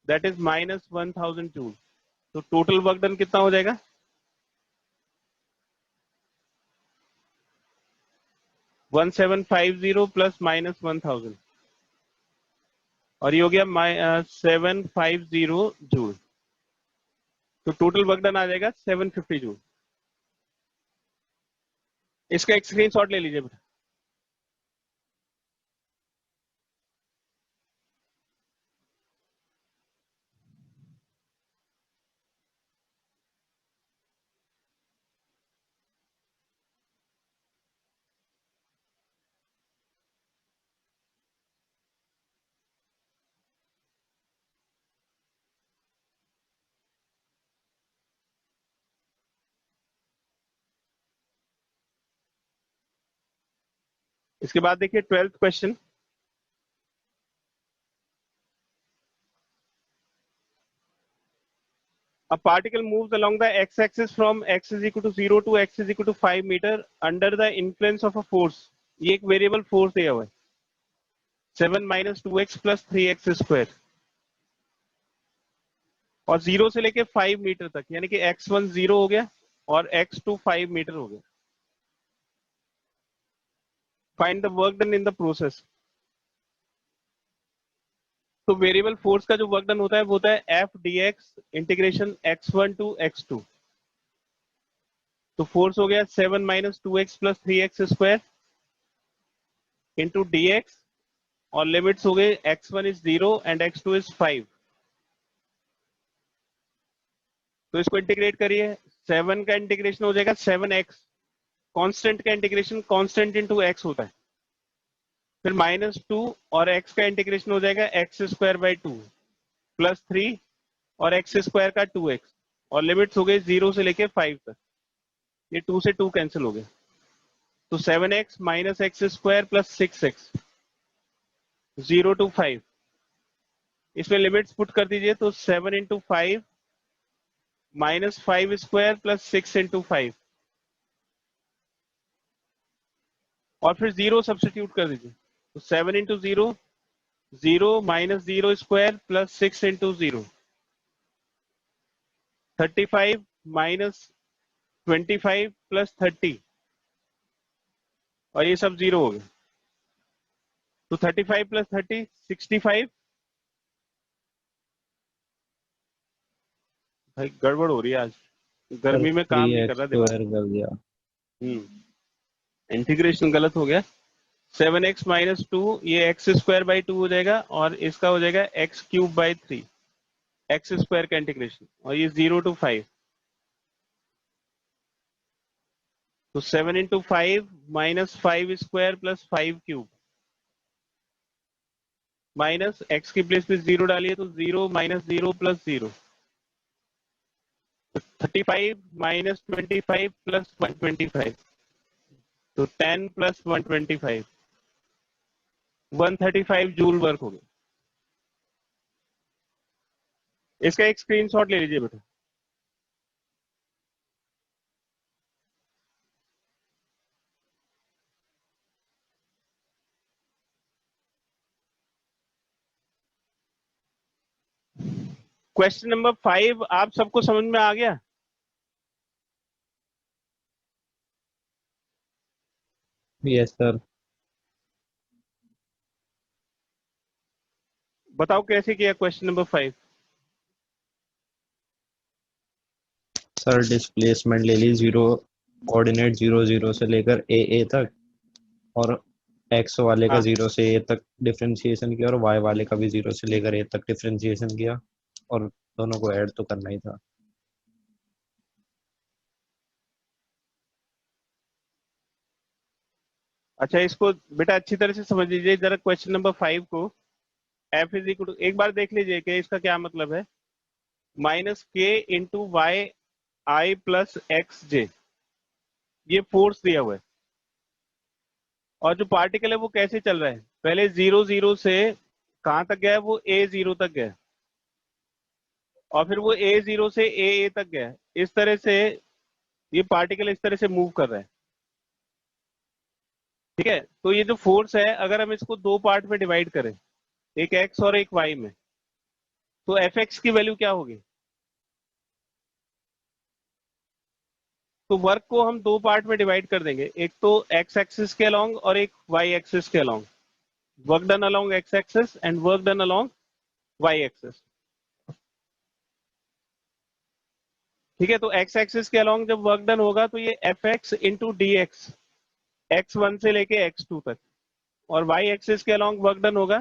[SPEAKER 1] दैट इज -1000 जूल। तो टोटल वर्क डन कितना हो जाएगा? 1750 प्लस -1000, और ये हो गया 750 जूल। तो टोटल वर्क डन आ जाएगा 750 जूल। इसका एक स्क्रीनशॉट ले लीजिए। इसके बाद देखिए 12th question. A particle moves along the x-axis from x is equal to 0 to x is equal to 5 meter under the influence of a force. ये एक वेरिएबल फोर्स दिया हुआ है 7 minus 2x plus 3x square और 0 से लेके 5 metre तक, यानी कि x1 0 हो गया और x2 5 मीटर हो गया। Find the work done in the process. तो वेरिएबल फोर्स का जो वर्क डन होता है वो होता है f d x integration x1 to x2। तो फोर्स हो गया 7 minus 2x plus 3x square into d x और लिमिट्स हो गए x1 is 0 and x2 is 5। तो इसको इंटीग्रेट करिए, 7 का इंटीग्रेशन हो जाएगा 7x, कांस्टेंट का इंटीग्रेशन कांस्टेंट इंटू x होता है, फिर -2 और x का इंटीग्रेशन हो जाएगा x स्क्वायर बाई 2 प्लस 3 और x स्क्वायर का 2x और लिमिट्स हो गए 0 से लेके 5 तक। ये 2 से 2 कैंसिल हो गए, तो 7x minus x square plus 6x 0 to 5। इसमें लिमिट्स पुट कर दीजिए, तो 7 into 5 minus 5 square plus 6 into 5 और फिर 0 सब्सटीट्यूट कर दीजिए, तो 7 into 0 0 minus 0 square plus 6 into 0 35 minus 25 plus 30 और ये सब 0 हो गए, तो 35 प्लस 30 65। भाई गड़बड़ हो रही है आज,
[SPEAKER 2] सर
[SPEAKER 1] गर्मी में काम नहीं कर
[SPEAKER 2] 3x
[SPEAKER 1] रहा दिमाग।
[SPEAKER 2] स्क्वायर कर दिया।
[SPEAKER 1] इंटीग्रेशन गलत हो गया। 7x माइनस 2 ये एक्स स्क्वायर बाई 2 हो जाएगा और इसका हो जाएगा x cube by 3 x square का इंटीग्रेशन और ये 0 टू 5। तो 7 into 5 minus 5 square plus 5 cube minus x की प्लेस पे 0 डालिए, तो 0 माइनस 0 प्लस 0 35 माइनस 25 प्लस 125, तो 10 प्लस 125 135 जूल वर्क हो गया। इसका एक स्क्रीनशॉट ले लीजिए बेटा। क्वेश्चन नंबर 5 आप सबको समझ में आ गया?
[SPEAKER 2] Yes sir.
[SPEAKER 1] बताओ कैसे किया क्वेश्चन नंबर 5।
[SPEAKER 2] सर डिस्प्लेसमेंट ले ली, जीरो कोऑर्डिनेट 0 0 से लेकर ए तक, और एक्स वाले का
[SPEAKER 1] हाँ
[SPEAKER 2] 0 से ए तक डिफरेंशिएशन किया, और वाई वाले का भी 0 से लेकर ए तक डिफरेंशिएशन किया, और दोनों को ऐड तो करना ही था।
[SPEAKER 1] अच्छा, इसको बेटा अच्छी तरह से समझ लीजिए जरा क्वेश्चन नंबर 5 को। एफ इज इक्वल टू, एक बार देख लीजिए कि इसका क्या मतलब है। माइनस के इंटू वाई आई प्लस एक्स जे, ये फोर्स दिया हुआ है और जो पार्टिकल है वो कैसे चल रहा है, पहले 0 0 से कहां तक गया है, वो ए 0 तक गया है और फिर वो ए 0 से ए तक गया है। इस तरह से ये पार्टिकल इस तरह से मूव कर रहा है। ठीक है, तो ये जो फोर्स है अगर हम इसको दो पार्ट में डिवाइड करें, एक एक्स और एक वाई में, तो एफ एक्स की वैल्यू क्या होगी। तो वर्क को हम दो पार्ट में डिवाइड कर देंगे, एक तो एक्स एक्सिस के अलोंग और एक वाई एक्सिस के along. Work done along x axis and work done along y axis. ठीक है, तो एक्स एक्सिस के अलोंग जब वर्क डन होगा तो ये f x into d x, x one से लेके एक्स टू तक, और वाई एक्सिस के अलोंग वर्क डन होगा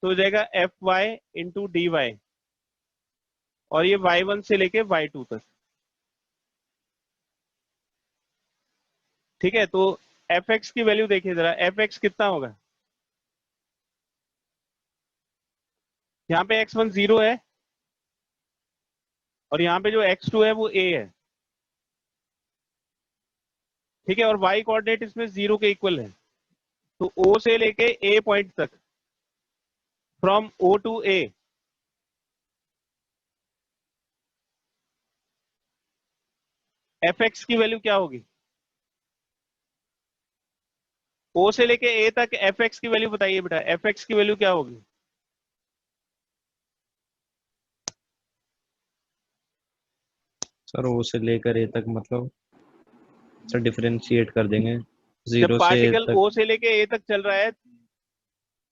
[SPEAKER 1] तो हो जाएगा f y into d y, और ये वाई वन से लेके वाई टू तक। ठीक है, तो एफ एक्स की वैल्यू देखिए जरा, एफ एक्स कितना होगा। यहाँ पे एक्स वन 0 है और यहाँ पे जो एक्स टू है वो ए है। ठीक है, और वाई कोऑर्डिनेट इसमें 0 के इक्वल है, तो ओ से लेके ए पॉइंट तक, from O to A, f x की वैल्यू क्या होगी? ओ से लेके ए तक एफ एक्स की वैल्यू बताइए बेटा, एफ एक्स की वैल्यू क्या होगी?
[SPEAKER 2] सर ओ से लेकर ए तक मतलब सर डिफरेंशिएट कर देंगे
[SPEAKER 1] जब
[SPEAKER 2] 0 से ए
[SPEAKER 1] पार्टिकल
[SPEAKER 2] तक।
[SPEAKER 1] ओ से लेके ए तक चल रहा है,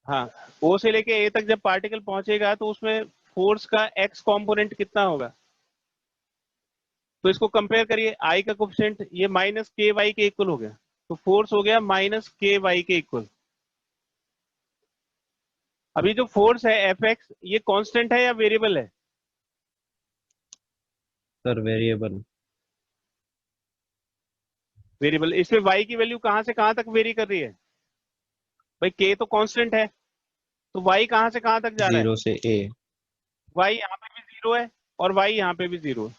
[SPEAKER 1] हाँ, ओ से लेके ए तक जब पार्टिकल पहुंचेगा तो उसमें फोर्स का एक्स कंपोनेंट कितना होगा? तो इसको कंपेयर करिए, आई का कोफिशिएंट ये माइनस के वाई के इक्वल हो गया, तो फोर्स हो गया माइनस के वाई के इक्वल। अभी जो फोर्स है एफ एक्स, ये कांस्टेंट है या वेरिएबल है?
[SPEAKER 2] Sir variable.
[SPEAKER 1] वेरिएबल। इसमें वाई की वैल्यू कहां से कहां तक वेरी कर रही है? भाई के तो कांस्टेंट है, तो वाई कहां से कहां तक जा रहा है?
[SPEAKER 2] 0 से ए।
[SPEAKER 1] वाई यहाँ पे भी जीरो है और वाई यहाँ पे भी जीरो है,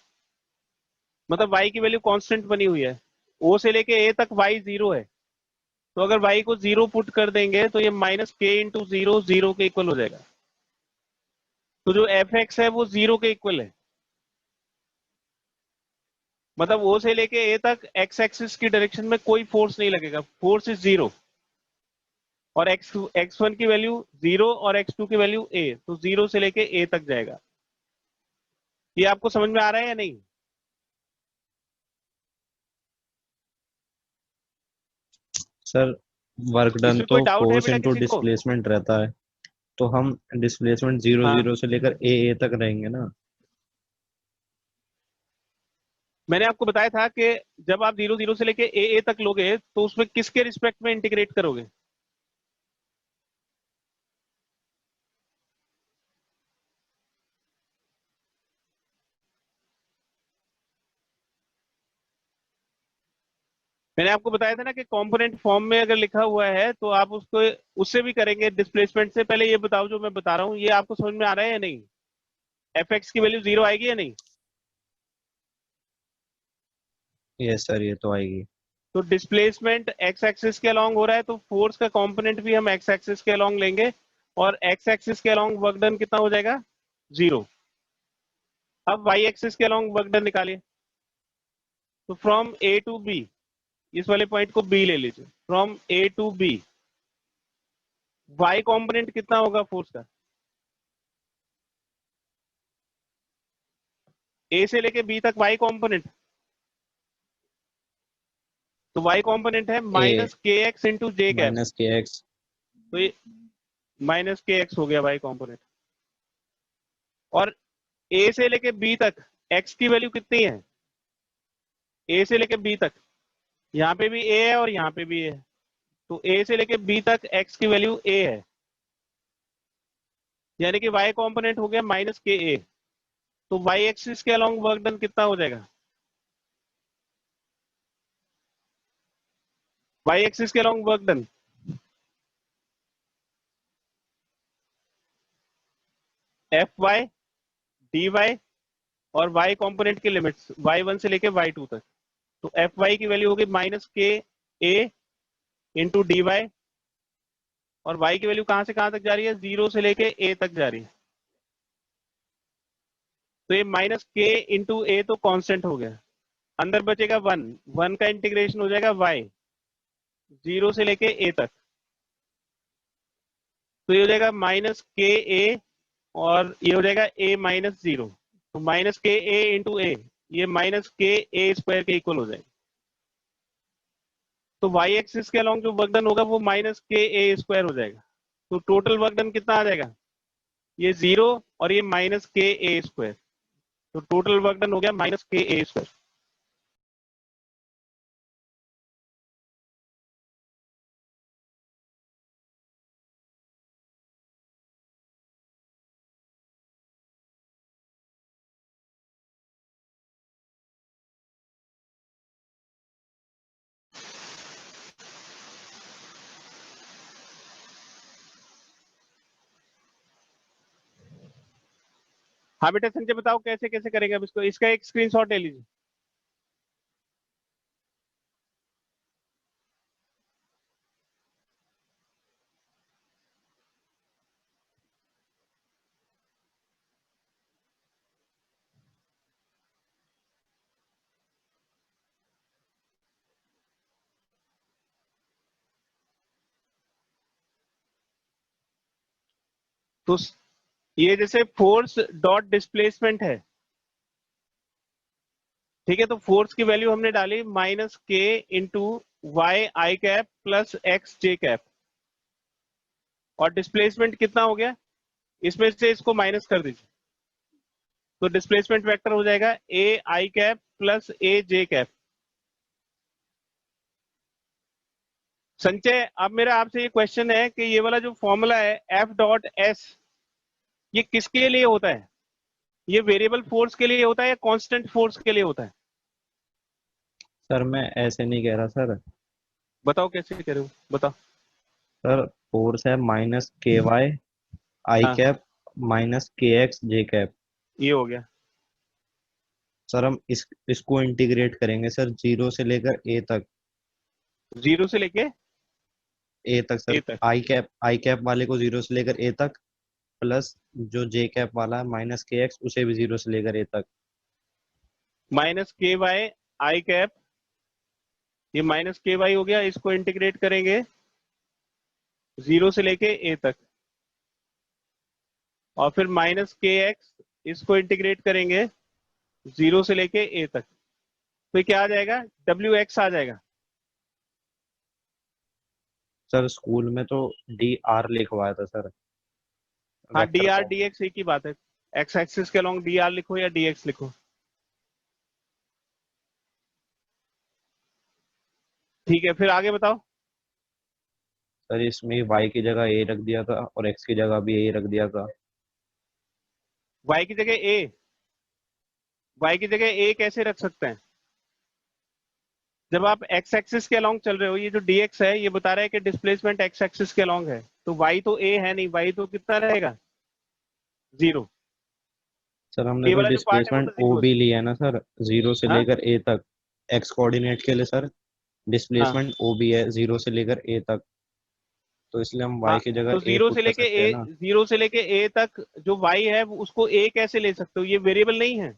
[SPEAKER 1] मतलब वाई की वैल्यू कांस्टेंट बनी हुई है। ओ से लेके ए तक वाई जीरो है, तो अगर वाई को जीरो पुट कर देंगे तो ये माइनस के इंटू जीरो जीरो के इक्वल हो जाएगा। तो जो एफ एक्स है वो जीरो के इक्वल है, मतलब ओ से लेके ए तक एक्स एक्सिस की डायरेक्शन में कोई फोर्स नहीं लगेगा, फोर्स इज जीरो। और एक्स वन की वैल्यू जीरो और एक्स टू की वैल्यू ए, तो जीरो से लेके ए तक जाएगा। ये आपको समझ में आ रहा है या नहीं?
[SPEAKER 2] सर वर्क डन
[SPEAKER 1] इसमें
[SPEAKER 2] तो
[SPEAKER 1] कोई डाउट है
[SPEAKER 2] फोर्स
[SPEAKER 1] बेटा
[SPEAKER 2] इनटू
[SPEAKER 1] किसी को?
[SPEAKER 2] डिस्प्लेसमेंट रहता है, तो हम डिस्प्लेसमेंट 0
[SPEAKER 1] हाँ,
[SPEAKER 2] 0 से लेकर ए तक रहेंगे ना।
[SPEAKER 1] मैंने आपको बताया था कि जब आप जीरो जीरो से लेके ए तक लोगे तो उसमें किसके रिस्पेक्ट में इंटीग्रेट करोगे? मैंने आपको बताया था ना कि कंपोनेंट फॉर्म में अगर लिखा हुआ है तो आप उसको उससे भी करेंगे डिस्प्लेसमेंट से। पहले ये बताओ जो मैं बता रहा हूँ ये आपको समझ में आ रहा है या नहीं? एफ एक्स की वैल्यू जीरो आएगी या नहीं?
[SPEAKER 2] यस सर, ये तो आएगी।
[SPEAKER 1] तो डिस्प्लेसमेंट एक्स एक्सिस के अलोंग हो रहा है, तो फोर्स का कंपोनेंट भी हम एक्स एक्सिस के अलोंग लेंगे, और एक्स एक्सिस के अलोंग वर्क डन कितना हो जाएगा? जीरो। अब वाई एक्सिस के अलोंग वर्क डन निकालिए, तो फ्रॉम ए टू बी, इस वाले पॉइंट को बी ले लीजिए, from A to B y component कितना होगा फोर्स का? ए से लेके बी तक वाई कंपोनेंट, तो वाई कंपोनेंट है
[SPEAKER 2] a
[SPEAKER 1] minus k x into j cap,
[SPEAKER 2] minus k x.
[SPEAKER 1] तो ये माइनस के एक्स हो गया वाई कंपोनेंट। और ए से लेके बी तक एक्स की वैल्यू कितनी है? ए से लेके बी तक, यहाँ पे भी ए है और यहाँ पे भी ए है, तो ए से लेके बी तक एक्स की वैल्यू ए है, यानी कि वाई कंपोनेंट हो गया माइनस के ए। तो वाई एक्सिस के अलोंग वर्क डन कितना हो जाएगा? वाई एक्सिस के along work done F y d y, और वाई कंपोनेंट की लिमिट्स वाई वन से लेके वाई टू तक, तो एफ वाई की वैल्यू होगी minus k a into d y, और वाई की वैल्यू कहां से कहां तक जा रही है? जीरो से लेके ए तक जा रही है, तो ये माइनस के इंटू ए तो कांस्टेंट हो गया, अंदर बचेगा वन, वन का इंटीग्रेशन हो जाएगा वाई जीरो से लेके ए तक, तो ये हो जाएगा माइनस के ए, और ये हो जाएगा ए माइनस जीरो, तो माइनस के ए इंटू ए, ये माइनस के ए स्क्वायर के इक्वल हो जाएगा। तो वाई एक्सिस के अलोंग जो वर्क डन होगा वो माइनस के ए स्क्वायर हो जाएगा, तो टोटल वर्क डन कितना आ जाएगा? ये जीरो और ये माइनस के ए स्क्वायर, तो टोटल वर्क डन हो गया माइनस के ए स्क्वायर। हाँ बेटा संजय बताओ कैसे कैसे करेंगे अब इसको, इसका एक स्क्रीनशॉट ले लीजिए। तो ये जैसे फोर्स डॉट डिस्प्लेसमेंट है, ठीक है, तो फोर्स की वैल्यू हमने डाली माइनस के इंटू वाई आई कैप प्लस एक्स जे कैप, और डिस्प्लेसमेंट कितना हो गया, इसमें से इसको माइनस कर दीजिए, तो डिस्प्लेसमेंट वेक्टर हो जाएगा ए आई कैप प्लस ए जे कैप। संचय, अब मेरा आपसे ये क्वेश्चन है कि ये वाला जो फॉर्मूला है एफ डॉट एस, ये किसके लिए होता है? ये वेरिएबल फोर्स के लिए होता है या कांस्टेंट फोर्स के लिए होता है?
[SPEAKER 2] सर मैं ऐसे नहीं कह रहा सर।
[SPEAKER 1] बताओ कैसे कह रहे हो, बताओ।
[SPEAKER 2] सर फोर्स है माइनस के वाई आई
[SPEAKER 1] हाँ,
[SPEAKER 2] कैप माइनस के एक्स जे कैप।
[SPEAKER 1] ये हो गया।
[SPEAKER 2] सर हम इसको इंटीग्रेट करेंगे सर, जीरो से लेकर ए तक।
[SPEAKER 1] जीरो से लेके
[SPEAKER 2] ए तक सर।
[SPEAKER 1] ए तक।
[SPEAKER 2] आई कैप वाले को जीरो से लेकर ए तक, प्लस जो जे कैप वाला है माइनस के एक्स, उसे भी जीरो से लेकर ए तक।
[SPEAKER 1] माइनस के वाई आई कैप, ये माइनस के वाई हो गया, इसको इंटीग्रेट करेंगे जीरो से लेके ए तक, और फिर माइनस के एक्स, इसको इंटीग्रेट करेंगे जीरो से लेके ए तक, तो ये क्या आ जाएगा, डब्ल्यू एक्स आ जाएगा।
[SPEAKER 2] सर स्कूल में तो डी आर लिखवाया था सर,
[SPEAKER 1] हाँ, d
[SPEAKER 2] vector
[SPEAKER 1] r
[SPEAKER 2] form.
[SPEAKER 1] D x एक ही बात है, एक्स एक्सिस के अलॉन्ग डी आर लिखो या डी एक्स लिखो, ठीक है, फिर आगे बताओ।
[SPEAKER 2] सर इसमें वाई की जगह ए रख दिया था और एक्स की जगह भी ए रख दिया था।
[SPEAKER 1] वाई की जगह ए, वाई की जगह ए कैसे रख सकते हैं? जब आप एक्स एक्सिस के अलॉन्ग चल रहे हो, ये जो डी एक्स है ये बता रहा है कि डिस्प्लेसमेंट एक्स एक्सिस के अलॉन्ग है, तो वाई तो ए है नहीं, वाई तो कितना रहेगा, जीरो।
[SPEAKER 2] सर हमने
[SPEAKER 1] ये
[SPEAKER 2] तो
[SPEAKER 1] वाला जो पार्ट है वो
[SPEAKER 2] डिस्प्लेसमेंट
[SPEAKER 1] तो जीरो
[SPEAKER 2] ओ
[SPEAKER 1] है।
[SPEAKER 2] भी लिया है ना सर, जीरो से
[SPEAKER 1] हाँ
[SPEAKER 2] लेकर ए तक। एक्स कोऑर्डिनेट के लिए सर
[SPEAKER 1] हाँ
[SPEAKER 2] डिस्प्लेसमेंट ओ भी है, जीरो से लेकर ए तक, तो इसलिए हम
[SPEAKER 1] हाँ,
[SPEAKER 2] वाई की
[SPEAKER 1] तो
[SPEAKER 2] जगह ए
[SPEAKER 1] जीरो
[SPEAKER 2] पुट
[SPEAKER 1] से
[SPEAKER 2] कर
[SPEAKER 1] लेके
[SPEAKER 2] सकते हैं
[SPEAKER 1] ए,
[SPEAKER 2] ना।
[SPEAKER 1] जीरो से लेके ए तक जो वाई है उसको ए कैसे ले सकते हो, ये वेरिएबल नहीं है।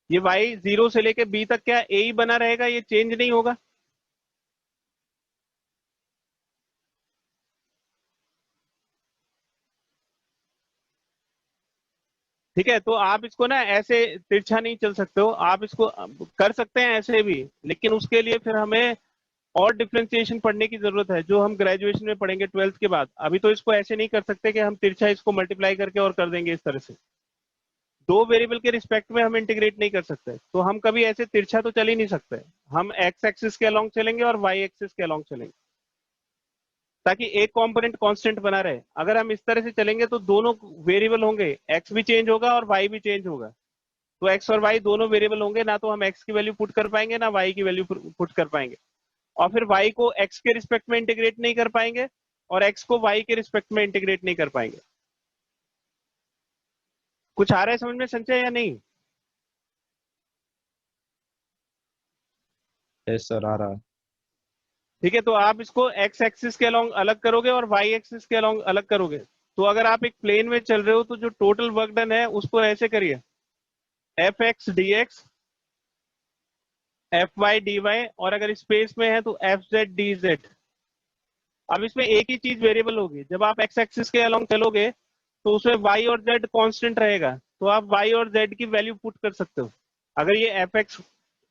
[SPEAKER 1] ये वाई जीरो से लेके बी तक क्या ए ही बना रहेगा, ये चेंज नहीं होगा। ठीक है, तो आप इसको ना ऐसे तिरछा नहीं चल सकते हो, आप इसको कर सकते हैं ऐसे भी, लेकिन उसके लिए फिर हमें और डिफरेंशिएशन पढ़ने की जरूरत है, जो हम ग्रेजुएशन में पढ़ेंगे 12th के बाद। अभी तो इसको ऐसे नहीं कर सकते कि हम तिरछा इसको मल्टीप्लाई करके और कर देंगे इस तरह से, दो वेरिएबल के रिस्पेक्ट में हम इंटीग्रेट नहीं कर सकते, तो हम कभी ऐसे तिरछा तो चल ही नहीं सकते। हम एक्स एक्सिस के अलॉन्ग चलेंगे और वाई एक्सिस के अलॉन्ग चलेंगे, ताकि एक कंपोनेंट कांस्टेंट बना रहे। अगर हम इस तरह से चलेंगे तो दोनों वेरिएबल होंगे, एक्स भी चेंज होगा और वाई भी चेंज होगा, तो एक्स और वाई दोनों वेरिएबल होंगे, ना तो हम एक्स की वैल्यू पुट कर पाएंगे ना वाई की वैल्यू पुट कर पाएंगे, और फिर वाई को एक्स के रिस्पेक्ट में इंटीग्रेट नहीं कर पाएंगे और एक्स को वाई के रिस्पेक्ट में इंटीग्रेट नहीं कर पाएंगे। कुछ आ रहा है समझ में संचय या नहीं?
[SPEAKER 2] यस सर आ रहा है।
[SPEAKER 1] ठीक है, तो आप इसको एक्स एक्सिस के अलॉन्ग अलग करोगे और वाई एक्सिस के अलॉन्ग अलग करोगे, तो अगर आप एक प्लेन में चल रहे हो तो जो टोटल वर्क डन है उसको ऐसे करिए, F x d x F y d y, और अगर स्पेस में है तो एफ जेड डी जेड। अब इसमें एक ही चीज वेरिएबल होगी, जब आप एक्स एक्सिस के अलॉन्ग चलोगे तो उसमें वाई और जेड कांस्टेंट रहेगा, तो आप वाई और जेड की वैल्यू पुट कर सकते हो। अगर ये एफ एक्स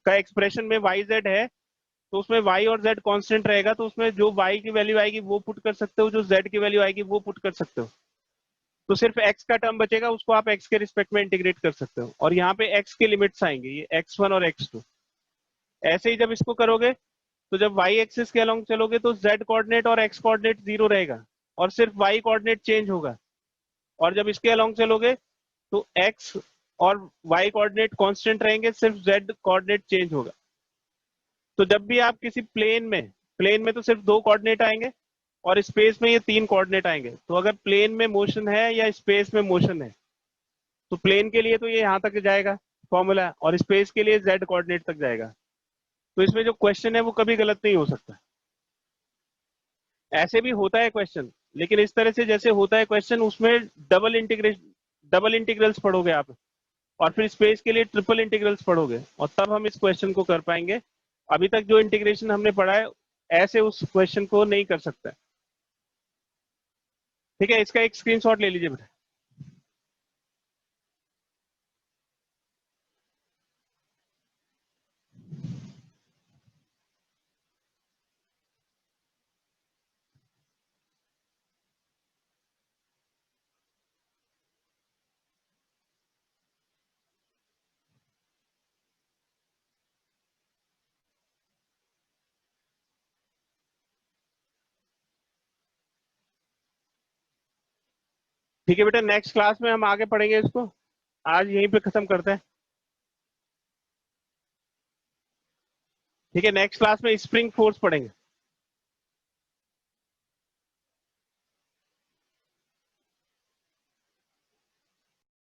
[SPEAKER 1] का एक्सप्रेशन में वाई जेड है तो उसमें y और z कांस्टेंट रहेगा, तो उसमें जो y की वैल्यू आएगी वो पुट कर सकते हो, जो z की वैल्यू आएगी वो पुट कर सकते हो, तो सिर्फ x का टर्म बचेगा, उसको आप x के रिस्पेक्ट में इंटीग्रेट कर सकते हो, और यहाँ पे x के लिमिट्स आएंगे, ये x1 और x2। ऐसे ही जब इसको करोगे तो जब y एक्सिस के अलॉन्ग चलोगे तो z कोऑर्डिनेट और x कोऑर्डिनेट जीरो रहेगा और सिर्फ y कोऑर्डिनेट चेंज होगा, और जब इसके अलॉन्ग चलोगे तो x और y कोऑर्डिनेट कांस्टेंट रहेंगे, सिर्फ z कोऑर्डिनेट चेंज होगा। तो जब भी आप किसी प्लेन में तो सिर्फ दो कोऑर्डिनेट आएंगे और स्पेस में ये तीन कोऑर्डिनेट आएंगे, तो अगर प्लेन में मोशन है या स्पेस में मोशन है तो प्लेन के लिए तो ये यहाँ तक जाएगा फॉर्मूला, और स्पेस के लिए z कोऑर्डिनेट तक जाएगा, तो इसमें जो क्वेश्चन है वो कभी गलत नहीं हो सकता। ऐसे भी होता है क्वेश्चन, लेकिन इस तरह से जैसे होता है क्वेश्चन उसमें डबल इंटीग्रल्स पढ़ोगे आप, और फिर स्पेस के लिए ट्रिपल इंटीग्रल्स पढ़ोगे, और तब हम इस क्वेश्चन को कर पाएंगे। अभी तक जो इंटीग्रेशन हमने पढ़ा है ऐसे उस क्वेश्चन को नहीं कर सकता। ठीक है, इसका एक स्क्रीनशॉट ले लीजिए बेटा। ठीक है बेटा, नेक्स्ट क्लास में हम आगे पढ़ेंगे इसको, आज यहीं पे खत्म करते हैं। ठीक है, नेक्स्ट क्लास में स्प्रिंग फोर्स पढ़ेंगे।